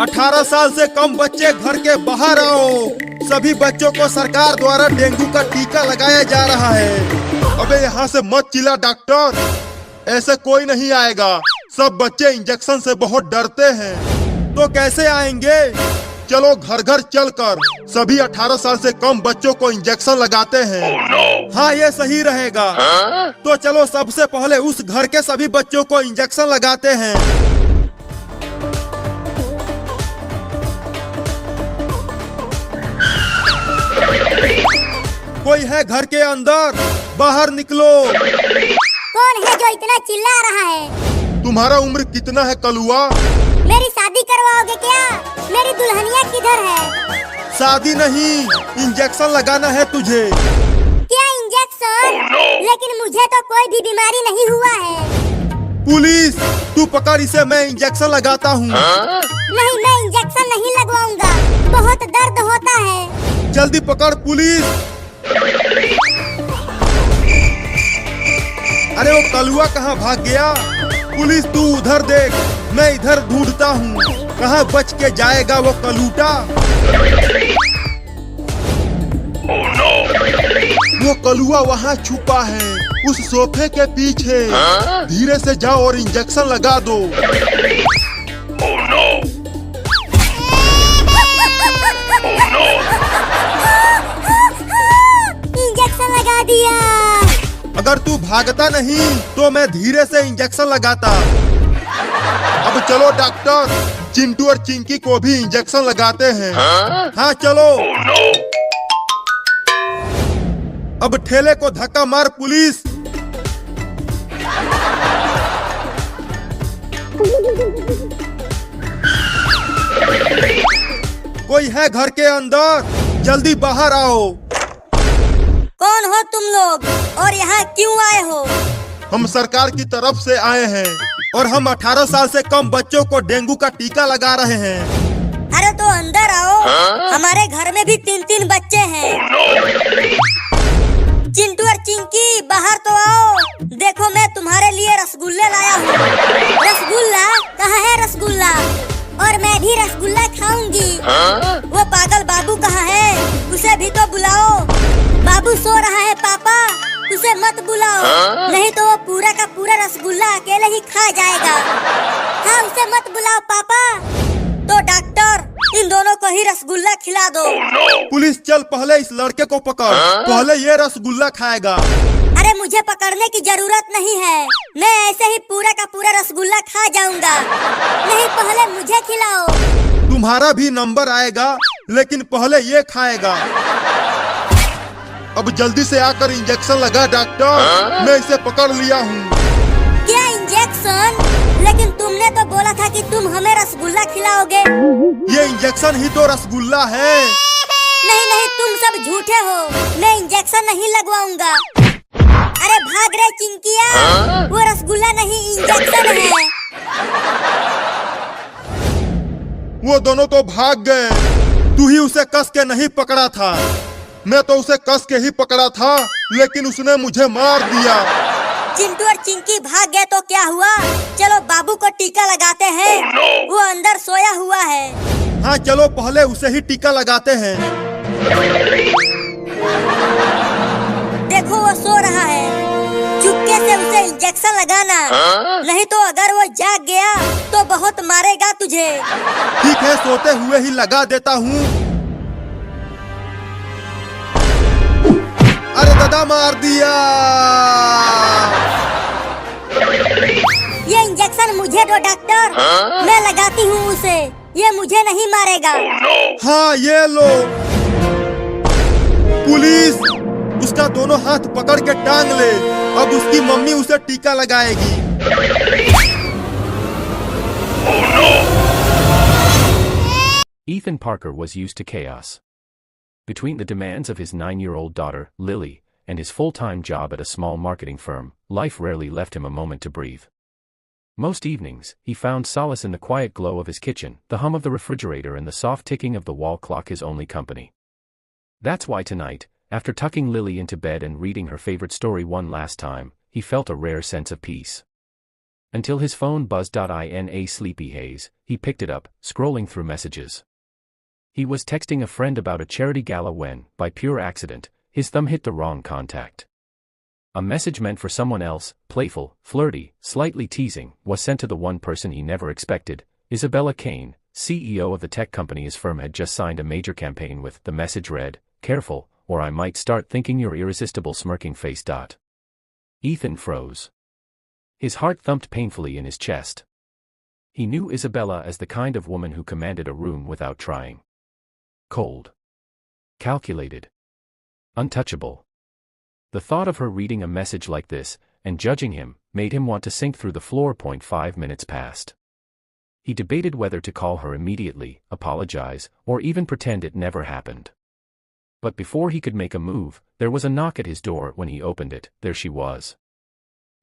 18 साल से कम बच्चे घर के बाहर आओ। सभी बच्चों को सरकार द्वारा डेंगू का टीका लगाया जा रहा है। अबे यहाँ से मत चिल्ला डॉक्टर, ऐसे कोई नहीं आएगा। सब बच्चे इंजेक्शन से बहुत डरते हैं। तो कैसे आएंगे? चलो घर घर चलकर सभी 18 साल से कम बच्चों को इंजेक्शन लगाते हैं। हाँ, ये सही रहेगा। तो चलो सबसे पहले उस घर के सभी बच्चों को इंजेक्शन लगाते हैं। कोई है घर के अंदर? बाहर निकलो। कौन है जो इतना चिल्ला रहा है? तुम्हारा उम्र कितना है कलुआ? मेरी शादी करवाओगे क्या? मेरी दुल्हनिया किधर है? शादी नहीं, इंजेक्शन लगाना है तुझे। क्या इंजेक्शन? लेकिन मुझे तो कोई भी बीमारी नहीं हुआ है। पुलिस, तू पकड़ इसे, मैं इंजेक्शन लगाता हूँ। नहीं, मैं इंजेक्शन नहीं लगवाऊंगा, बहुत दर्द होता है। जल्दी पकड़ पुलिस। अरे वो कलुआ कहाँ भाग गया? पुलिस तू उधर देख, मैं इधर ढूंढता हूँ। कहाँ बच के जाएगा वो कलूटा? वो कलुआ वहाँ छुपा है, उस सोफे के पीछे। धीरे से जाओ और इंजेक्शन लगा दो। इंजेक्शन लगा दिया। अगर तू भागता नहीं तो मैं धीरे से इंजेक्शन लगाता। अब चलो डॉक्टर, चिंटू और चिंकी को भी इंजेक्शन लगाते हैं। हाँ चलो। अब ठेले को धक्का मार पुलिस। कोई है घर के अंदर? जल्दी बाहर आओ। कौन हो तुम लोग और यहाँ क्यों आए हो? हम सरकार की तरफ से आए हैं और हम 18 साल से कम बच्चों को डेंगू का टीका लगा रहे हैं। अरे तो अंदर आओ। हमारे घर में भी 3-3 बच्चे हैं। चिंटू और चिंकी बाहर तो आओ। देखो मैं तुम्हारे लिए रसगुल्ले लाया हूँ। रसगुल्ला? कहाँ है रसगुल्ला? और मैं भी रसगुल्ला खाऊंगी। वो पागल बाबू कहाँ है? उसे भी तो बुलाओ। बाबू सो रहा है पापा, उसे मत बुलाओ, नहीं तो वो पूरा का पूरा रसगुल्ला अकेले ही खा जाएगा। हाँ, उसे मत बुलाओ पापा। तो डॉक्टर, इन दोनों को ही रसगुल्ला खिला दो। पुलिस चल, पहले इस लड़के को पकड़। पहले ये रसगुल्ला खाएगा। अरे मुझे पकड़ने की जरूरत नहीं है, मैं ऐसे ही पूरा का पूरा रसगुल्ला खा जाऊंगा। नहीं, पहले मुझे खिलाओ। तुम्हारा भी नंबर आएगा, लेकिन पहले ये खाएगा। अब जल्दी से आकर इंजेक्शन लगा डॉक्टर। मैं इसे पकड़ लिया हूँ। क्या इंजेक्शन? लेकिन तुमने तो बोला था कि तुम हमें रसगुल्ला खिलाओगे। ये इंजेक्शन ही तो रसगुल्ला है। नहीं नहीं, तुम सब झूठे हो, मैं इंजेक्शन नहीं लगवाऊंगा। अरे भाग रहे चिंकिया, वो रसगुल्ला नहीं इंजेक्शन है। वो दोनों तो भाग गए। तू ही उसे कस के नहीं पकड़ा था। मैं तो उसे कस के ही पकड़ा था, लेकिन उसने मुझे मार दिया। चिंटू और चिंकी भाग गए तो क्या हुआ? चलो बाबू को टीका लगाते हैं। वो अंदर सोया हुआ है। हाँ चलो, पहले उसे ही टीका लगाते हैं। देखो वो सो रहा है, चुपके से उसे इंजेक्शन लगाना, नहीं तो अगर वो जाग गया तो बहुत मारेगा तुझे। ठीक है, सोते हुए ही लगा देता हूँ। अरे दादा, मार दिया। ये इंजेक्शन मुझे दो डॉक्टर, मैं लगाती हूँ उसे, ये मुझे नहीं मारेगा। हाँ ये लो। पुलिस, उसका दोनों हाथ पकड़ के टांग ले। अब उसकी मम्मी उसे टीका लगाएगी। Ethan Parker was used to chaos. Between the demands of his 9-year-old daughter, Lily, and his full-time job at a small marketing firm, life rarely left him a moment to breathe. Most evenings, he found solace in the quiet glow of his kitchen, the hum of the refrigerator and the soft ticking of the wall clock his only company. That's why tonight, after tucking Lily into bed and reading her favorite story one last time, he felt a rare sense of peace. Until his phone buzzed. In a sleepy haze, he picked it up, scrolling through messages. He was texting a friend about a charity gala when, by pure accident, his thumb hit the wrong contact. A message meant for someone else, playful, flirty, slightly teasing, was sent to the one person he never expected, Isabella Kane, CEO of the tech company his firm had just signed a major campaign with. The message read, "Careful, or I might start thinking you're irresistible." Smirking face. Ethan froze. His heart thumped painfully in his chest. He knew Isabella as the kind of woman who commanded a room without trying. Cold. Calculated. Untouchable. The thought of her reading a message like this, and judging him, made him want to sink through the floor. 5 minutes passed. He debated whether to call her immediately, apologize, or even pretend it never happened. But before he could make a move, there was a knock at his door. When he opened it, there she was.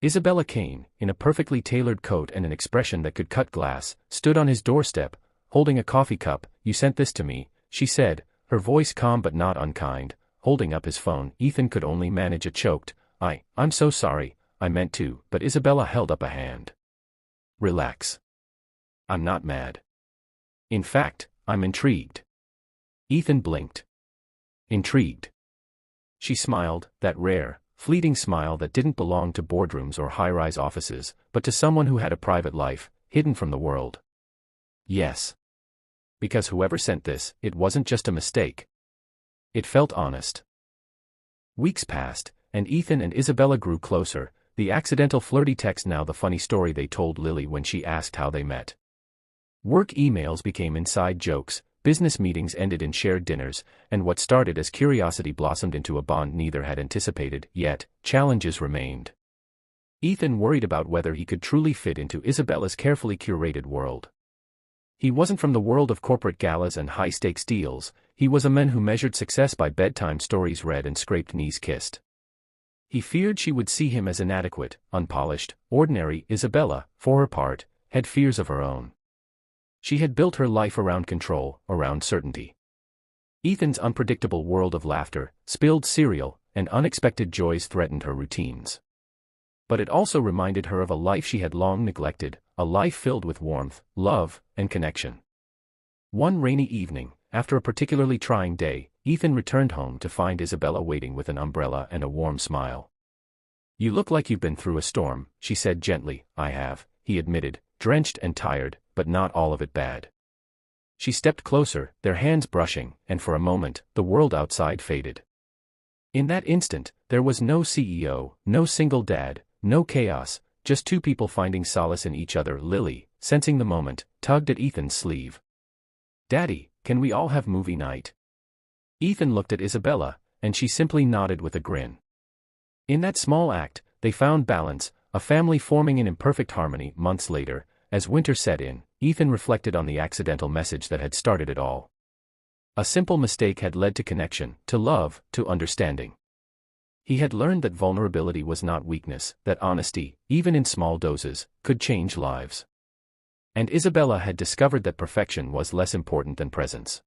Isabella Kane, in a perfectly tailored coat and an expression that could cut glass, stood on his doorstep, holding a coffee cup. "You sent this to me," she said, her voice calm but not unkind, holding up his phone. Ethan could only manage a choked, "I'm so sorry, I meant to," but Isabella held up a hand. "Relax. I'm not mad. In fact, I'm intrigued." Ethan blinked. Intrigued. She smiled, that rare, fleeting smile that didn't belong to boardrooms or high-rise offices, but to someone who had a private life, hidden from the world. "Yes. Because whoever sent this, it wasn't just a mistake. It felt honest." Weeks passed, and Ethan and Isabella grew closer, the accidental flirty text now the funny story they told Lily when she asked how they met. Work emails became inside jokes, business meetings ended in shared dinners, and what started as curiosity blossomed into a bond neither had anticipated. Yet, challenges remained. Ethan worried about whether he could truly fit into Isabella's carefully curated world. He wasn't from the world of corporate galas and high-stakes deals. He was a man who measured success by bedtime stories read and scraped knees kissed. He feared she would see him as inadequate, unpolished, ordinary. Isabella, for her part, had fears of her own. She had built her life around control, around certainty. Ethan's unpredictable world of laughter, spilled cereal, and unexpected joys threatened her routines. But it also reminded her of a life she had long neglected, a life filled with warmth, love, and connection. One rainy evening, after a particularly trying day, Ethan returned home to find Isabella waiting with an umbrella and a warm smile. "You look like you've been through a storm," she said gently. "I have," he admitted, drenched and tired, but not all of it bad. She stepped closer, their hands brushing, and for a moment, the world outside faded. In that instant, there was no CEO, no single dad, no chaos, just two people finding solace in each other. Lily, sensing the moment, tugged at Ethan's sleeve. "Daddy, can we all have movie night?" Ethan looked at Isabella, and she simply nodded with a grin. In that small act, they found balance, a family forming in imperfect harmony. Months later, as winter set in, Ethan reflected on the accidental message that had started it all. A simple mistake had led to connection, to love, to understanding. He had learned that vulnerability was not weakness, that honesty, even in small doses, could change lives. And Isabella had discovered that perfection was less important than presence.